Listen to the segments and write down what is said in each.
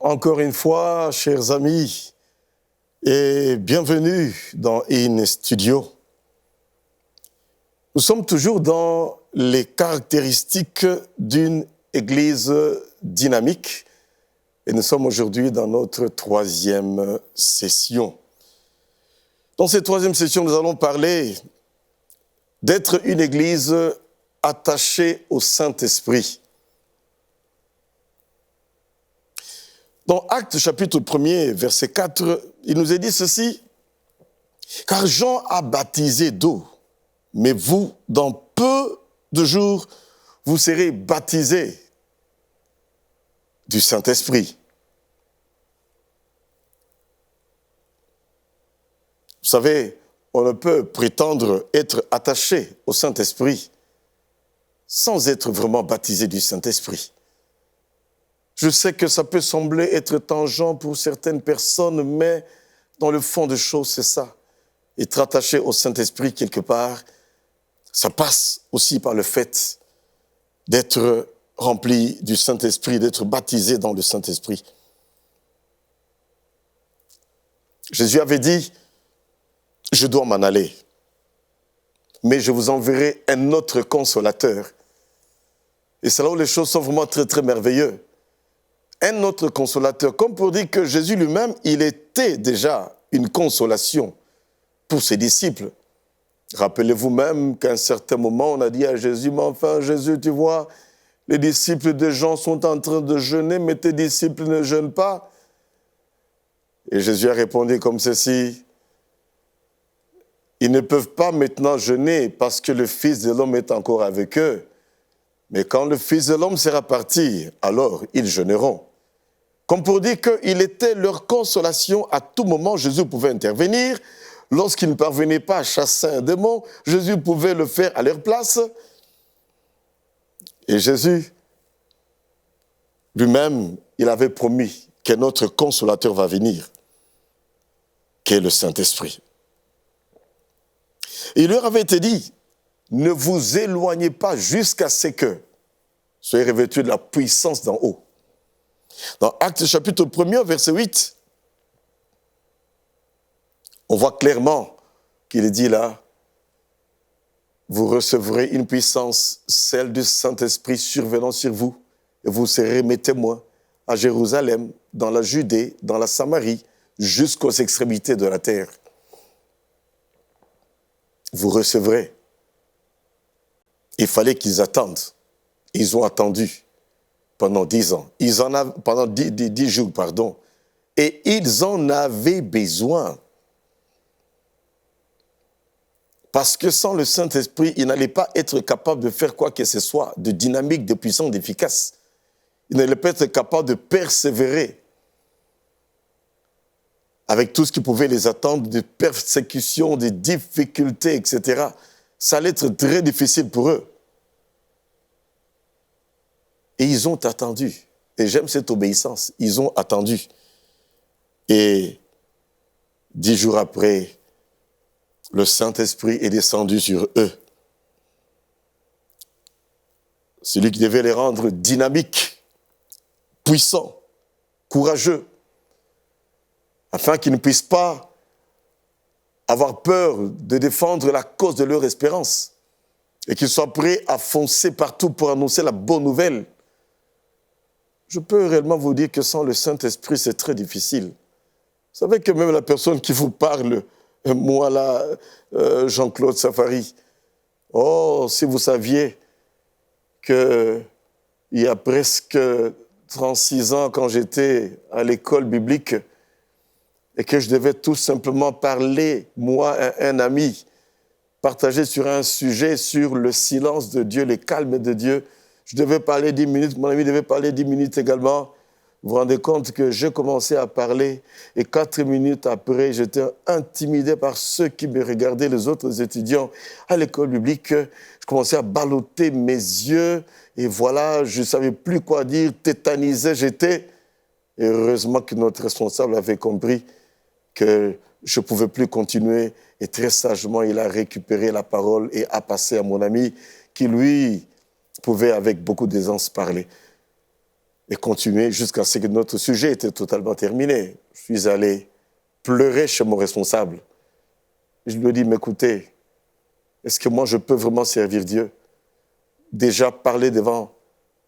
Encore une fois, chers amis, et bienvenue dans In Studio. Nous sommes toujours dans les caractéristiques d'une église dynamique et nous sommes aujourd'hui dans notre troisième session. Dans cette troisième session, nous allons parler d'être une église attachée au Saint-Esprit. Dans Actes chapitre 1er, verset 4, il nous est dit ceci, « Car Jean a baptisé d'eau, mais vous, dans peu de jours, vous serez baptisés du Saint-Esprit. » Vous savez, on ne peut prétendre être attaché au Saint-Esprit sans être vraiment baptisé du Saint-Esprit. Je sais que ça peut sembler être tangent pour certaines personnes, mais dans le fond des choses, c'est ça. Être attaché au Saint-Esprit quelque part, ça passe aussi par le fait d'être rempli du Saint-Esprit, d'être baptisé dans le Saint-Esprit. Jésus avait dit, « Je dois m'en aller, mais je vous enverrai un autre consolateur. » Et c'est là où les choses sont vraiment très, très merveilleuses. Un autre consolateur, comme pour dire que Jésus lui-même, il était déjà une consolation pour ses disciples. Rappelez-vous même qu'à un certain moment, on a dit à Jésus, « Mais enfin, Jésus, tu vois, les disciples de Jean sont en train de jeûner, mais tes disciples ne jeûnent pas. » Et Jésus a répondu comme ceci, « Ils ne peuvent pas maintenant jeûner parce que le Fils de l'homme est encore avec eux. Mais quand le Fils de l'homme sera parti, alors ils jeûneront. » Comme pour dire qu'il était leur consolation, à tout moment, Jésus pouvait intervenir. Lorsqu'ils ne parvenaient pas à chasser un démon, Jésus pouvait le faire à leur place. Et Jésus, lui-même, il avait promis qu'un autre consolateur va venir, qui est le Saint-Esprit. Et il leur avait été dit, ne vous éloignez pas jusqu'à ce que soyez revêtus de la puissance d'en haut. Dans Actes chapitre 1er, verset 8, on voit clairement qu'il est dit là, vous recevrez une puissance, celle du Saint-Esprit survenant sur vous, et vous serez mes témoins à Jérusalem, dans la Judée, dans la Samarie, jusqu'aux extrémités de la terre. Vous recevrez. Il fallait qu'ils attendent. Ils ont attendu pendant 10 ans. Pendant 10 jours, pardon. Et ils en avaient besoin. Parce que sans le Saint-Esprit, ils n'allaient pas être capables de faire quoi que ce soit, de dynamique, de puissant, d'efficace. Ils n'allaient pas être capables de persévérer avec tout ce qui pouvait les attendre, de persécutions, de difficultés, etc. Ça allait être très difficile pour eux. Et ils ont attendu. Et j'aime cette obéissance. Ils ont attendu. Et 10 jours après, le Saint-Esprit est descendu sur eux. Celui qui devait les rendre dynamiques, puissants, courageux, afin qu'ils ne puissent pas avoir peur de défendre la cause de leur espérance et qu'ils soient prêts à foncer partout pour annoncer la bonne nouvelle. Je peux réellement vous dire que sans le Saint-Esprit, c'est très difficile. Vous savez que même la personne qui vous parle, moi là, Jean-Claude Safari, oh, si vous saviez qu'il y a presque 36 ans, quand j'étais à l'école biblique, et que je devais tout simplement parler, moi, un ami, partager sur un sujet, sur le silence de Dieu, le calme de Dieu. Je devais parler 10 minutes, mon ami devait parler 10 minutes également. Vous vous rendez compte que j'ai commencé à parler et 4 minutes après, j'étais intimidé par ceux qui me regardaient, les autres étudiants à l'école biblique. Je commençais à balloter mes yeux et voilà, je ne savais plus quoi dire, tétanisé j'étais. Et heureusement que notre responsable avait compris que je ne pouvais plus continuer et très sagement, il a récupéré la parole et a passé à mon ami qui, lui, pouvait avec beaucoup d'aisance parler. et continué jusqu'à ce que notre sujet était totalement terminé. Je suis allé pleurer chez mon responsable. Je lui ai dit, mais écoutez, est-ce que moi je peux vraiment servir Dieu? Déjà parler devant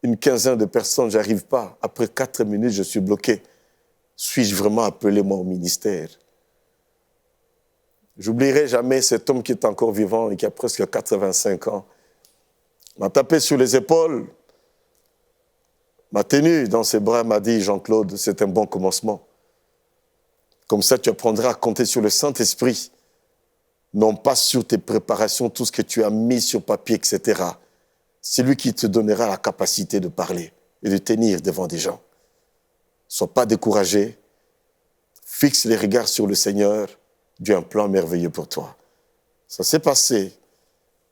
une quinzaine de personnes, je n'arrive pas. Après 4 minutes, je suis bloqué. Suis-je vraiment appelé moi au ministère? J'oublierai jamais cet homme qui est encore vivant et qui a presque 85 ans. Il m'a tapé sur les épaules, m'a tenu dans ses bras, m'a dit, Jean-Claude, c'est un bon commencement. Comme ça, tu apprendras à compter sur le Saint-Esprit, non pas sur tes préparations, tout ce que tu as mis sur papier, etc. C'est lui qui te donnera la capacité de parler et de tenir devant des gens. Sois pas découragé, fixe les regards sur le Seigneur, Dieu a un plan merveilleux pour toi. Ça s'est passé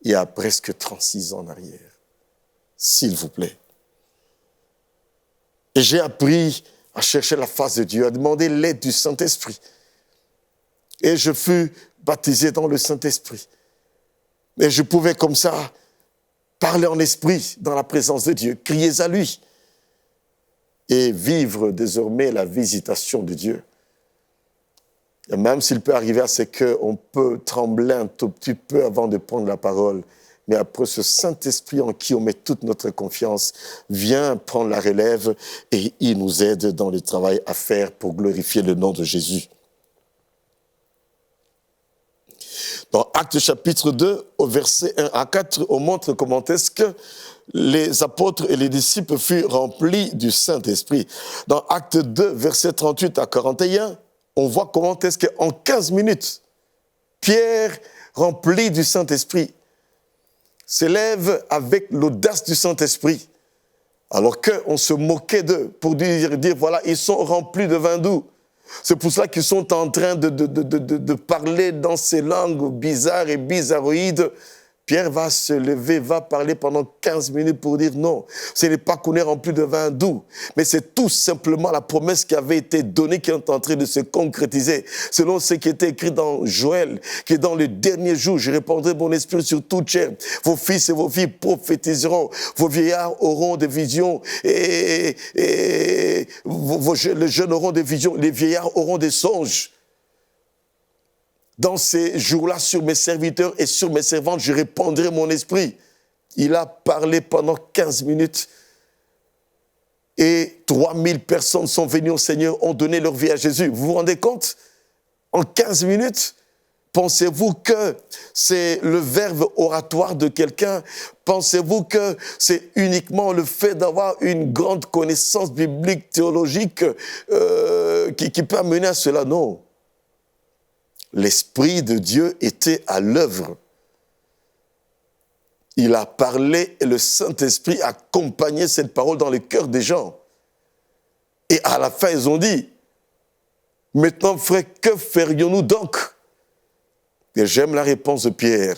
il y a presque 36 ans en arrière. S'il vous plaît. Et j'ai appris à chercher la face de Dieu, à demander l'aide du Saint-Esprit. Et je fus baptisé dans le Saint-Esprit. Et je pouvais comme ça parler en esprit dans la présence de Dieu, crier à lui et vivre désormais la visitation de Dieu. Et même s'il peut arriver à ce qu'on peut trembler un tout petit peu avant de prendre la parole, mais après ce Saint-Esprit en qui on met toute notre confiance vient prendre la relève et il nous aide dans le travail à faire pour glorifier le nom de Jésus. Dans Actes chapitre 2, au verset 1 à 4, on montre comment est-ce que les apôtres et les disciples furent remplis du Saint-Esprit. Dans Actes 2, verset 38 à 41, on voit comment est-ce qu'en 15 minutes, Pierre, rempli du Saint-Esprit, s'élève avec l'audace du Saint-Esprit, alors qu'on se moquait d'eux pour dire voilà, ils sont remplis de vin doux. C'est pour cela qu'ils sont en train de parler dans ces langues bizarres et bizarroïdes. Pierre va se lever, va parler pendant 15 minutes pour dire non. Ce n'est pas qu'on est rempli de vin doux, mais c'est tout simplement la promesse qui avait été donnée qui est en train de se concrétiser. Selon ce qui était écrit dans Joël, qui est dans les derniers jours, je répandrai mon esprit sur toute chair. Vos fils et vos filles prophétiseront, vos vieillards auront des visions et les jeunes auront des visions, les vieillards auront des songes. Dans ces jours-là, sur mes serviteurs et sur mes servantes, je répandrai mon esprit. Il a parlé pendant 15 minutes et 3000 personnes sont venues au Seigneur, ont donné leur vie à Jésus. Vous vous rendez compte? En 15 minutes, pensez-vous que c'est le verbe oratoire de quelqu'un? Pensez-vous que c'est uniquement le fait d'avoir une grande connaissance biblique, théologique qui peut amener à cela? Non. L'Esprit de Dieu était à l'œuvre. Il a parlé et le Saint-Esprit accompagnait cette parole dans les cœurs des gens. Et à la fin, ils ont dit, maintenant, frère, que ferions-nous donc? Et j'aime la réponse de Pierre.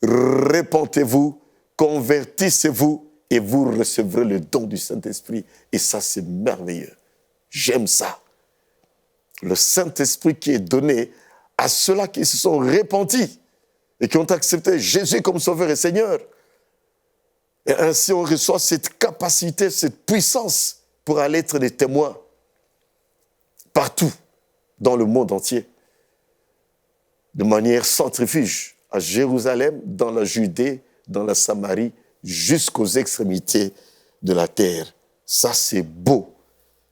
Répentez-vous, convertissez-vous et vous recevrez le don du Saint-Esprit. Et ça, c'est merveilleux. J'aime ça. Le Saint-Esprit qui est donné à ceux-là qui se sont repentis et qui ont accepté Jésus comme Sauveur et Seigneur. Et ainsi, on reçoit cette capacité, cette puissance pour aller être des témoins partout dans le monde entier, de manière centrifuge, à Jérusalem, dans la Judée, dans la Samarie, jusqu'aux extrémités de la terre. Ça, c'est beau.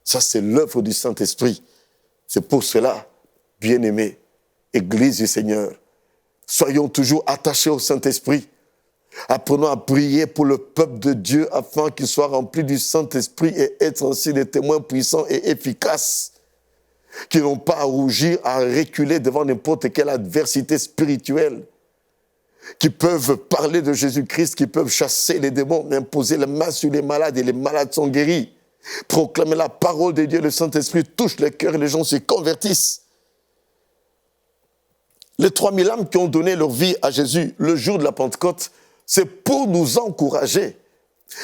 Ça, c'est l'œuvre du Saint-Esprit. C'est pour cela, bien-aimés, Église du Seigneur, soyons toujours attachés au Saint-Esprit. Apprenons à prier pour le peuple de Dieu afin qu'il soit rempli du Saint-Esprit et être ainsi des témoins puissants et efficaces qui n'ont pas à rougir, à reculer devant n'importe quelle adversité spirituelle, qui peuvent parler de Jésus-Christ, qui peuvent chasser les démons, imposer la main sur les malades et les malades sont guéris. Proclamer la parole de Dieu, le Saint-Esprit touche les cœurs et les gens se convertissent. Les 3000 âmes qui ont donné leur vie à Jésus le jour de la Pentecôte, c'est pour nous encourager,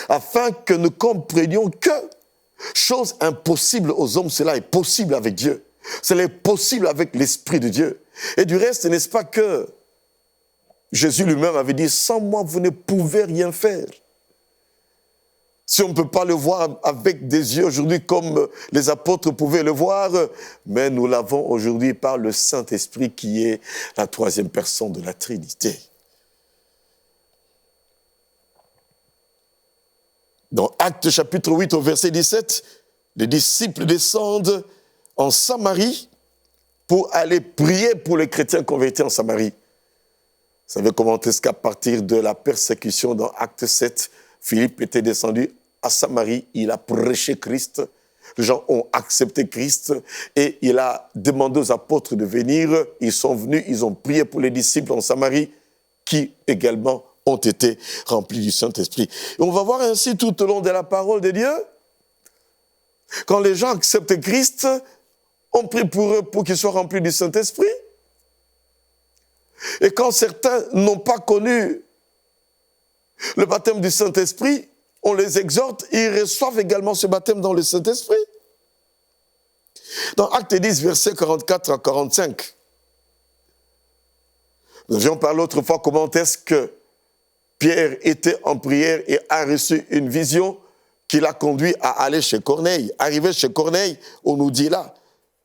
afin que nous comprenions que chose impossible aux hommes, cela est possible avec Dieu. Cela est possible avec l'Esprit de Dieu. Et du reste, n'est-ce pas que Jésus lui-même avait dit, sans moi, vous ne pouvez rien faire. Si on ne peut pas le voir avec des yeux aujourd'hui comme les apôtres pouvaient le voir, mais nous l'avons aujourd'hui par le Saint-Esprit qui est la troisième personne de la Trinité. Dans Actes chapitre 8 au verset 17, les disciples descendent en Samarie pour aller prier pour les chrétiens convertis en Samarie. Vous savez comment est-ce qu'à partir de la persécution dans Acte 7, Philippe était descendu à Samarie, il a prêché Christ, les gens ont accepté Christ et il a demandé aux apôtres de venir. Ils sont venus, ils ont prié pour les disciples en Samarie qui également ont été remplis du Saint-Esprit. Et on va voir ainsi tout au long de la parole de Dieu, quand les gens acceptent Christ, on prie pour eux pour qu'ils soient remplis du Saint-Esprit. Et quand certains n'ont pas connu le baptême du Saint-Esprit, on les exhorte, ils reçoivent également ce baptême dans le Saint-Esprit. Dans Acte 10, versets 44 à 45, nous avions parlé autrefois comment est-ce que Pierre était en prière et a reçu une vision qui l'a conduit à aller chez Corneille. Arrivé chez Corneille, on nous dit là,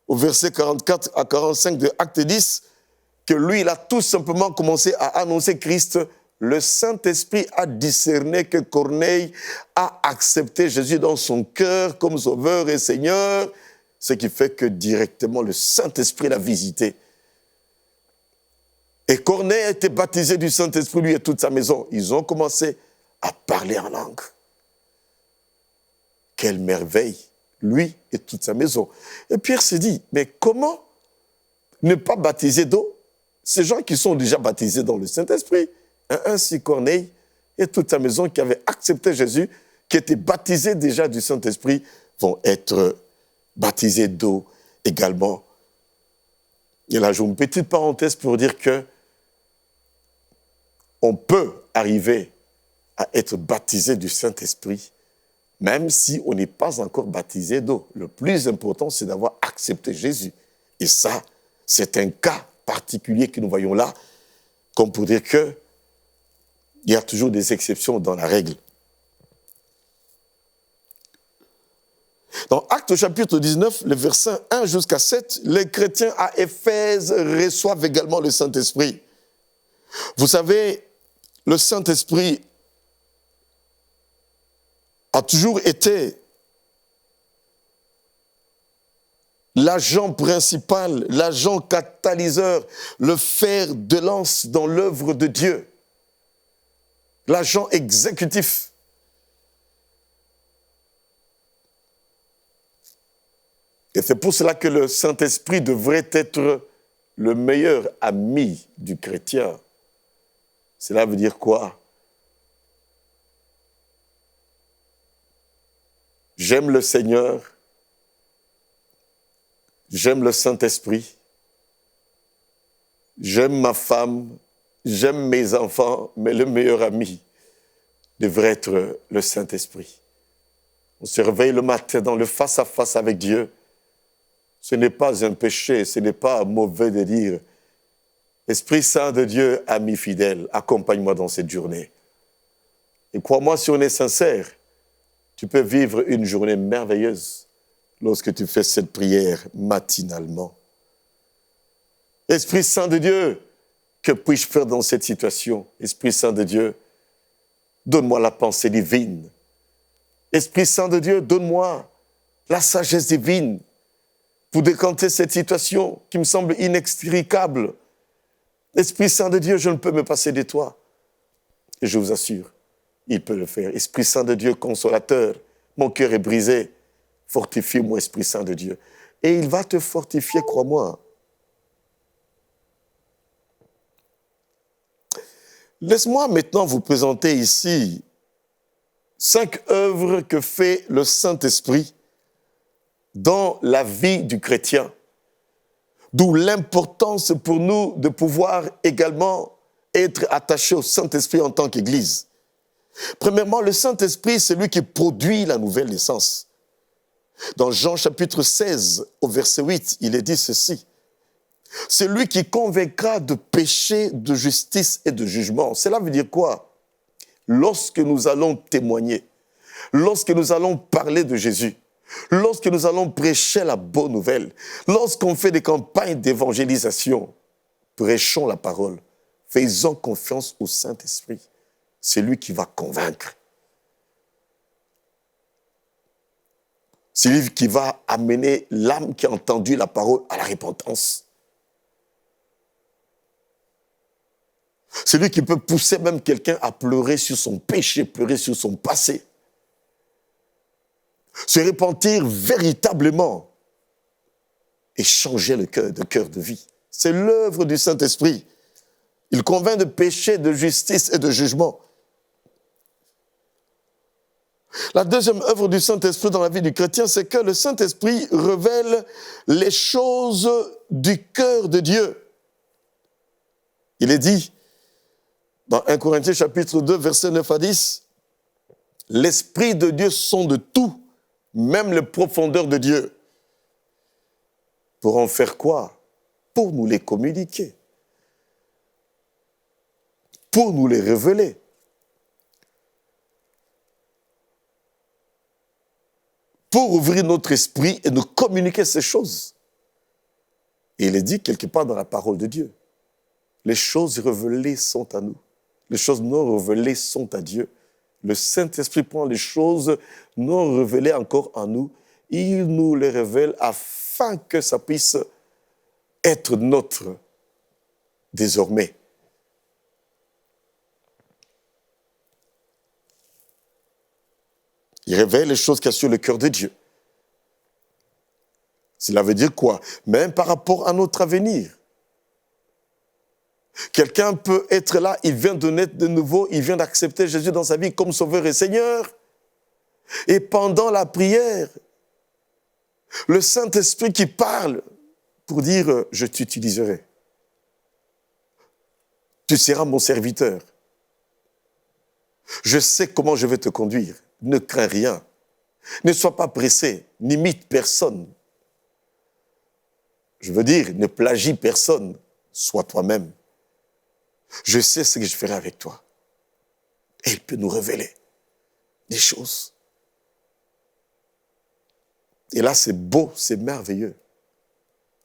au verset 44 à 45 de Acte 10, que lui, il a tout simplement commencé à annoncer Christ. Le Saint-Esprit a discerné que Corneille a accepté Jésus dans son cœur comme sauveur et Seigneur, ce qui fait que directement le Saint-Esprit l'a visité. Et Corneille a été baptisé du Saint-Esprit, lui et toute sa maison. Ils ont commencé à parler en langue. Quelle merveille, lui et toute sa maison. Et Pierre s'est dit, mais comment ne pas baptiser d'eau ces gens qui sont déjà baptisés dans le Saint-Esprit? Ainsi Corneille et toute sa maison qui avaient accepté Jésus, qui étaient baptisés déjà du Saint-Esprit, vont être baptisés d'eau également. Et là, j'ai une petite parenthèse pour dire que on peut arriver à être baptisé du Saint-Esprit, même si on n'est pas encore baptisé d'eau. Le plus important, c'est d'avoir accepté Jésus. Et ça, c'est un cas particulier que nous voyons là, comme pour dire que il y a toujours des exceptions dans la règle. Dans Actes chapitre 19, le verset 1 jusqu'à 7, les chrétiens à Éphèse reçoivent également le Saint-Esprit. Vous savez, le Saint-Esprit a toujours été l'agent principal, l'agent catalyseur, le fer de lance dans l'œuvre de Dieu. L'agent exécutif. Et c'est pour cela que le Saint-Esprit devrait être le meilleur ami du chrétien. Cela veut dire quoi? J'aime le Seigneur, j'aime le Saint-Esprit, j'aime ma femme, j'aime mes enfants, mais le meilleur ami devrait être le Saint-Esprit. On se réveille le matin dans le face-à-face avec Dieu. Ce n'est pas un péché, ce n'est pas mauvais de dire « Esprit Saint de Dieu, ami fidèle, accompagne-moi dans cette journée. » Et crois-moi, si on est sincère, tu peux vivre une journée merveilleuse lorsque tu fais cette prière matinalement. Esprit Saint de Dieu, que puis-je faire dans cette situation? Esprit Saint de Dieu, donne-moi la pensée divine. Esprit Saint de Dieu, donne-moi la sagesse divine pour décanter cette situation qui me semble inextricable. Esprit Saint de Dieu, je ne peux me passer de toi. Et je vous assure, il peut le faire. Esprit Saint de Dieu, consolateur, mon cœur est brisé. Fortifie-moi, Esprit Saint de Dieu. Et il va te fortifier, crois-moi. Laisse-moi maintenant vous présenter ici 5 œuvres que fait le Saint-Esprit dans la vie du chrétien. D'où l'importance pour nous de pouvoir également être attachés au Saint-Esprit en tant qu'Église. Premièrement, le Saint-Esprit, c'est lui qui produit la nouvelle naissance. Dans Jean chapitre 16, au verset 8, il est dit ceci. C'est lui qui convaincra de péché, de justice et de jugement. Cela veut dire quoi? Lorsque nous allons témoigner, lorsque nous allons parler de Jésus, lorsque nous allons prêcher la bonne nouvelle, lorsqu'on fait des campagnes d'évangélisation, prêchons la parole. Faisons confiance au Saint-Esprit. C'est lui qui va convaincre. C'est lui qui va amener l'âme qui a entendu la parole à la repentance. C'est lui qui peut pousser même quelqu'un à pleurer sur son péché, pleurer sur son passé. Se repentir véritablement et changer le cœur de vie. C'est l'œuvre du Saint-Esprit. Il convainc de péché, de justice et de jugement. La deuxième œuvre du Saint-Esprit dans la vie du chrétien, c'est que le Saint-Esprit révèle les choses du cœur de Dieu. Il est dit dans 1 Corinthiens chapitre 2, versets 9 à 10, « L'Esprit de Dieu sonde tout, même les profondeurs de Dieu. » Pour en faire quoi? Pour nous les communiquer. Pour nous les révéler. Pour ouvrir notre esprit et nous communiquer ces choses. Et il est dit quelque part dans la parole de Dieu. Les choses révélées sont à nous. Les choses non révélées sont à Dieu. Le Saint-Esprit prend les choses non révélées encore en nous. Il nous les révèle afin que ça puisse être notre désormais. Il révèle les choses qu'il y a sur le cœur de Dieu. Cela veut dire quoi? Même par rapport à notre avenir. Quelqu'un peut être là, il vient de naître de nouveau, il vient d'accepter Jésus dans sa vie comme Sauveur et Seigneur. Et pendant la prière, le Saint-Esprit qui parle pour dire « Je t'utiliserai. Tu seras mon serviteur. Je sais comment je vais te conduire. Ne crains rien. Ne sois pas pressé. N'imite personne. Je veux dire, ne plagie personne. Sois toi-même. Je sais ce que je ferai avec toi. » Et il peut nous révéler des choses. Et là, c'est beau, c'est merveilleux.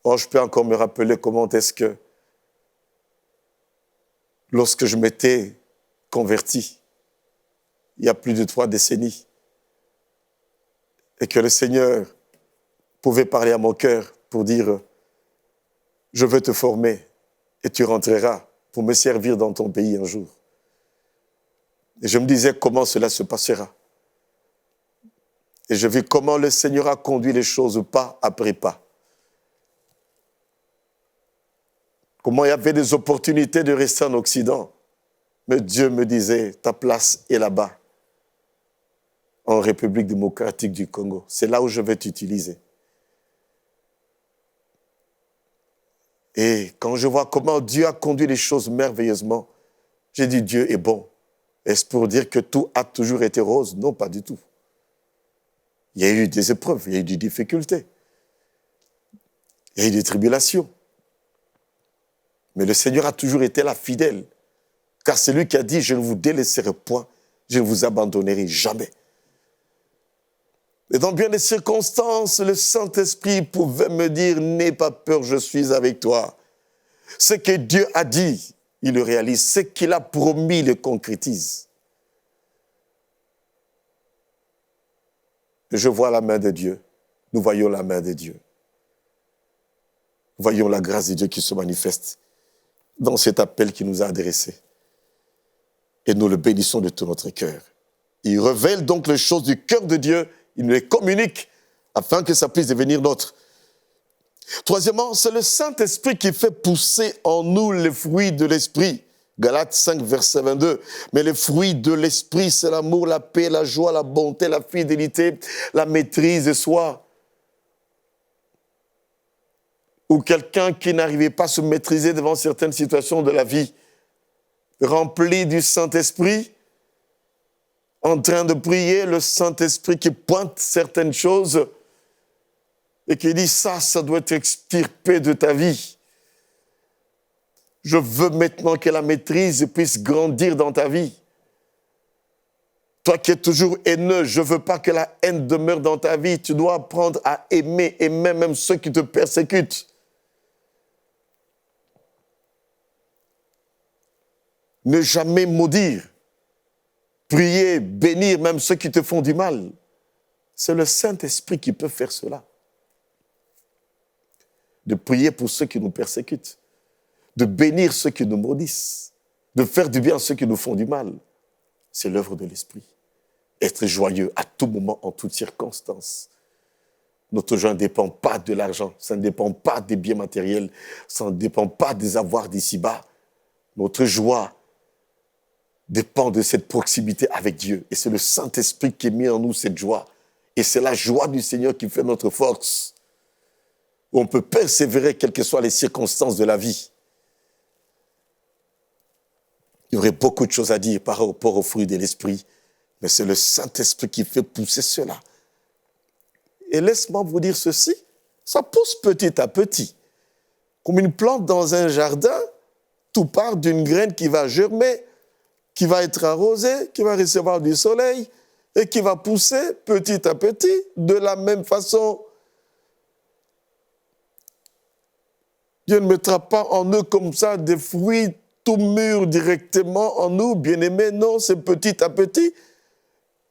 Oh, je peux encore me rappeler comment est-ce que, lorsque je m'étais converti, il y a plus de 3 décennies, et que le Seigneur pouvait parler à mon cœur pour dire « Je veux te former et tu rentreras pour me servir dans ton pays un jour. » Et je me disais comment cela se passera. Et je vis comment le Seigneur a conduit les choses pas après pas. Comment il y avait des opportunités de rester en Occident. Mais Dieu me disait, ta place est là-bas, en République démocratique du Congo. C'est là où je vais t'utiliser. Et quand je vois comment Dieu a conduit les choses merveilleusement, j'ai dit Dieu est bon. Est-ce pour dire que tout a toujours été rose? Non, pas du tout. Il y a eu des épreuves, il y a eu des difficultés. Il y a eu des tribulations. Mais le Seigneur a toujours été là, fidèle. Car c'est lui qui a dit, je ne vous délaisserai point, je ne vous abandonnerai jamais. Et dans bien des circonstances, le Saint-Esprit pouvait me dire, n'aie pas peur, je suis avec toi. Ce que Dieu a dit, il le réalise. Ce qu'il a promis, il le concrétise. Je vois la main de Dieu. Nous voyons la main de Dieu. Voyons la grâce de Dieu qui se manifeste dans cet appel qu'il nous a adressé. Et nous le bénissons de tout notre cœur. Il révèle donc les choses du cœur de Dieu, il nous les communique afin que ça puisse devenir nôtre. Troisièmement, c'est le Saint-Esprit qui fait pousser en nous les fruits de l'Esprit. Galates 5, verset 22. Mais les fruits de l'Esprit, c'est l'amour, la paix, la joie, la bonté, la fidélité, la maîtrise de soi. Ou quelqu'un qui n'arrivait pas à se maîtriser devant certaines situations de la vie, rempli du Saint-Esprit, en train de prier, le Saint-Esprit qui pointe certaines choses et qui dit ça doit être extirpé de ta vie. Je veux maintenant que la maîtrise puisse grandir dans ta vie. Toi qui es toujours haineux, je ne veux pas que la haine demeure dans ta vie. Tu dois apprendre à aimer même ceux qui te persécutent. Ne jamais maudire. Prier, bénir même ceux qui te font du mal. C'est le Saint-Esprit qui peut faire cela. De prier pour ceux qui nous persécutent. De bénir ceux qui nous maudissent. De faire du bien à ceux qui nous font du mal. C'est l'œuvre de l'Esprit. Être joyeux à tout moment, en toutes circonstances. Notre joie ne dépend pas de l'argent. Ça ne dépend pas des biens matériels. Ça ne dépend pas des avoirs d'ici-bas. Notre joie dépend de cette proximité avec Dieu. Et c'est le Saint-Esprit qui a mis en nous cette joie. Et c'est la joie du Seigneur qui fait notre force. On peut persévérer quelles que soient les circonstances de la vie. Il y aurait beaucoup de choses à dire par rapport au fruit de l'Esprit. Mais c'est le Saint-Esprit qui fait pousser cela. Et laisse-moi vous dire ceci, ça pousse petit à petit. Comme une plante dans un jardin, tout part d'une graine qui va germer, qui va être arrosée, qui va recevoir du soleil et qui va pousser petit à petit de la même façon. Dieu ne mettra pas en eux comme ça des fruits tout mûrs directement en nous, bien-aimés. Non, c'est petit à petit.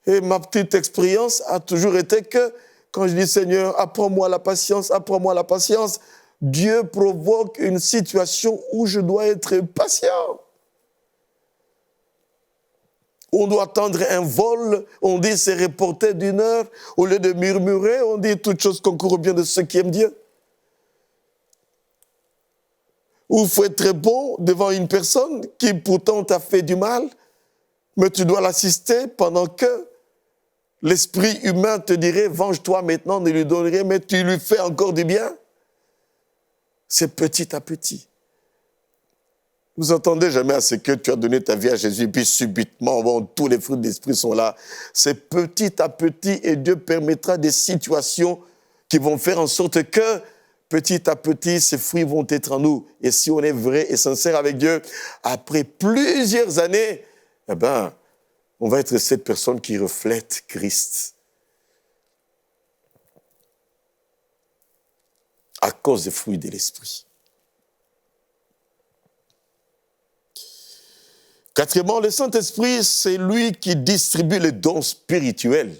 Et ma petite expérience a toujours été que quand je dis Seigneur, apprends-moi la patience, Dieu provoque une situation où je dois être patient. On doit attendre un vol, on dit c'est reporté d'une heure, au lieu de murmurer, on dit toutes choses concourent au bien de ceux qui aiment Dieu. Ou il faut être très bon devant une personne qui pourtant t'a fait du mal, mais tu dois l'assister pendant que l'esprit humain te dirait, venge-toi maintenant, ne lui donne rien, mais tu lui fais encore du bien. C'est petit à petit. Vous n'entendez jamais à ce que tu as donné ta vie à Jésus, puis subitement, bon, tous les fruits de l'esprit sont là. C'est petit à petit, et Dieu permettra des situations qui vont faire en sorte que, petit à petit, ces fruits vont être en nous. Et si on est vrai et sincère avec Dieu, après plusieurs années, eh ben, on va être cette personne qui reflète Christ. À cause des fruits de l'esprit. Quatrièmement, le Saint-Esprit, c'est lui qui distribue les dons spirituels.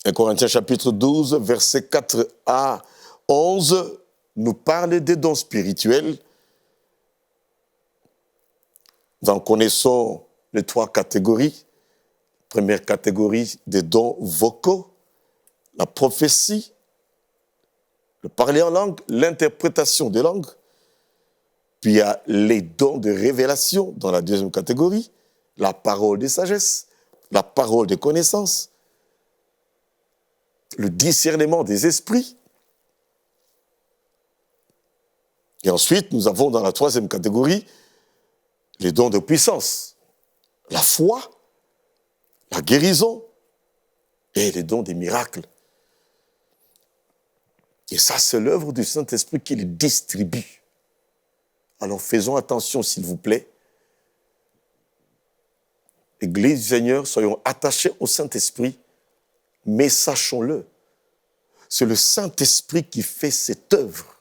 1 Corinthiens chapitre 12, versets 4 à 11, nous parle des dons spirituels. Nous en connaissons les 3 catégories. Première catégorie, des dons vocaux, la prophétie, le parler en langue, l'interprétation des langues. Puis il y a les dons de révélation dans la deuxième catégorie, la parole de sagesse, la parole de connaissance, le discernement des esprits. Et ensuite, nous avons dans la troisième catégorie les dons de puissance, la foi, la guérison et les dons des miracles. Et ça, c'est l'œuvre du Saint-Esprit qui les distribue. Alors faisons attention, s'il vous plaît. Église du Seigneur, soyons attachés au Saint-Esprit, mais sachons-le, c'est le Saint-Esprit qui fait cette œuvre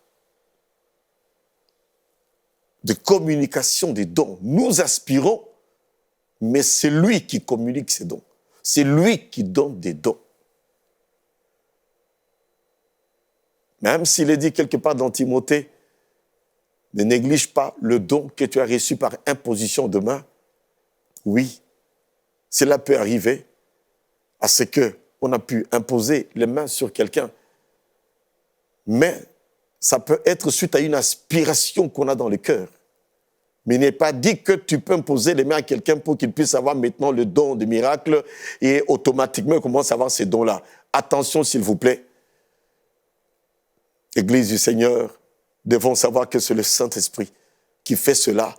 de communication des dons. Nous aspirons, mais c'est lui qui communique ces dons. C'est lui qui donne des dons. Même s'il est dit quelque part dans Timothée, ne néglige pas le don que tu as reçu par imposition de main. Oui, cela peut arriver à ce qu'on a pu imposer les mains sur quelqu'un. Mais ça peut être suite à une aspiration qu'on a dans le cœur. Mais il n'est pas dit que tu peux imposer les mains à quelqu'un pour qu'il puisse avoir maintenant le don de miracle et automatiquement il commence à avoir ces dons-là. Attention s'il vous plaît. Église du Seigneur, devons savoir que c'est le Saint-Esprit qui fait cela.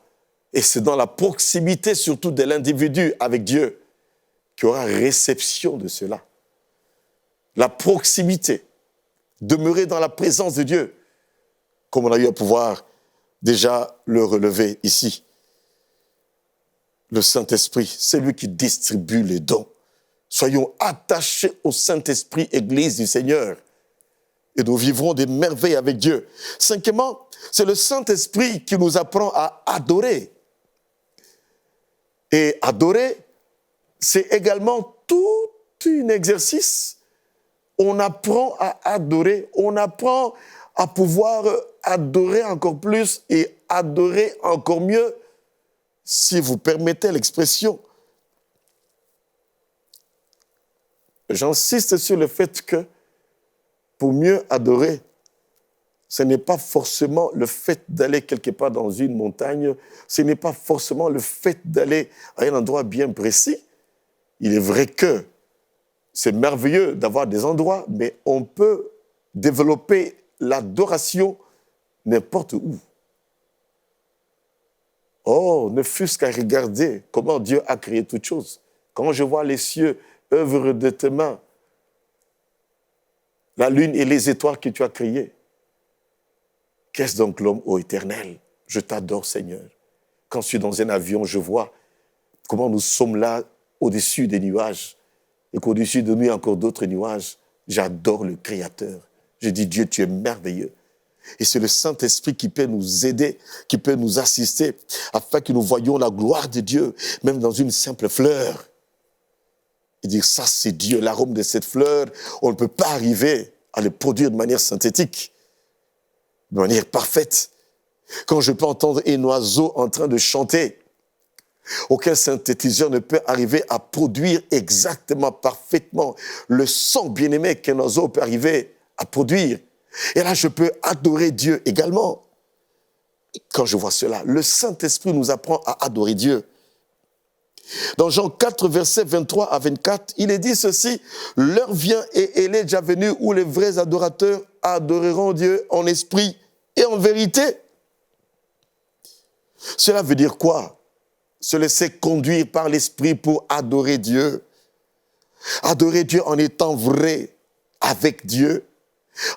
Et c'est dans la proximité surtout de l'individu avec Dieu qu'il y aura réception de cela. La proximité, demeurer dans la présence de Dieu, comme on a eu à pouvoir déjà le relever ici. le Saint-Esprit, c'est lui qui distribue les dons. Soyons attachés au Saint-Esprit, Église du Seigneur, et nous vivrons des merveilles avec Dieu. Cinquièmement, c'est le Saint-Esprit qui nous apprend à adorer. Et adorer, c'est également tout un exercice. On apprend à adorer, on apprend à pouvoir adorer encore plus et adorer encore mieux, si vous permettez l'expression. J'insiste sur le fait que pour mieux adorer, ce n'est pas forcément le fait d'aller quelque part dans une montagne, ce n'est pas forcément le fait d'aller à un endroit bien précis. Il est vrai que c'est merveilleux d'avoir des endroits, mais on peut développer l'adoration n'importe où. Oh, ne fût-ce qu'à regarder comment Dieu a créé toutes choses. Quand je vois les cieux, œuvre de tes mains, la lune et les étoiles que tu as créées. Qu'est-ce donc l'homme, ô Éternel? Je t'adore, Seigneur. Quand je suis dans un avion, je vois comment nous sommes là au-dessus des nuages et qu'au-dessus de nous, il y a encore d'autres nuages. J'adore le Créateur. Je dis, Dieu, tu es merveilleux. Et c'est le Saint-Esprit qui peut nous aider, qui peut nous assister, afin que nous voyions la gloire de Dieu, même dans une simple fleur. Et dire, ça c'est Dieu, l'arôme de cette fleur, on ne peut pas arriver à le produire de manière synthétique, de manière parfaite. Quand je peux entendre un oiseau en train de chanter, aucun synthétiseur ne peut arriver à produire exactement, parfaitement le son bien-aimé qu'un oiseau peut arriver à produire. Et là, je peux adorer Dieu également. Quand je vois cela, le Saint-Esprit nous apprend à adorer Dieu. Dans Jean 4, versets 23 à 24, il est dit ceci, « L'heure vient et elle est déjà venue où les vrais adorateurs adoreront Dieu en esprit et en vérité. » Cela veut dire quoi? Se laisser conduire par l'esprit pour adorer Dieu. Adorer Dieu en étant vrai avec Dieu,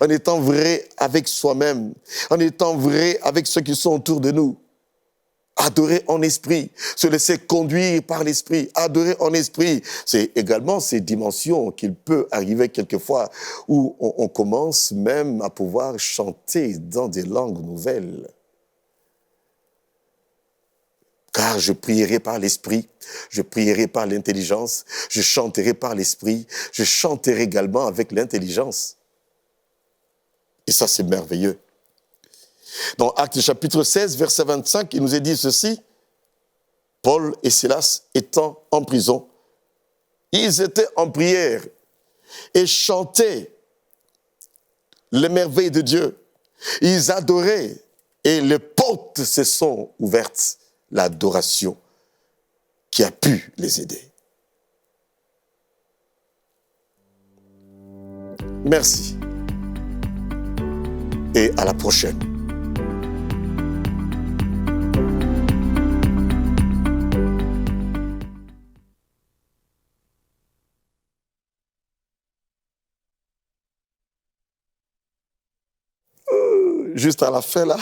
en étant vrai avec soi-même, en étant vrai avec ceux qui sont autour de nous. Adorer en esprit, se laisser conduire par l'esprit, adorer en esprit. C'est également ces dimensions qu'il peut arriver quelquefois où on commence même à pouvoir chanter dans des langues nouvelles. Car je prierai par l'esprit, je prierai par l'intelligence, je chanterai par l'esprit, je chanterai également avec l'intelligence. Et ça, c'est merveilleux. Dans Actes chapitre 16, verset 25, il nous est dit ceci, Paul et Silas étant en prison, ils étaient en prière et chantaient les merveilles de Dieu. Ils adoraient et les portes se sont ouvertes, l'adoration qui a pu les aider. Merci et à la prochaine. Juste à la fin là.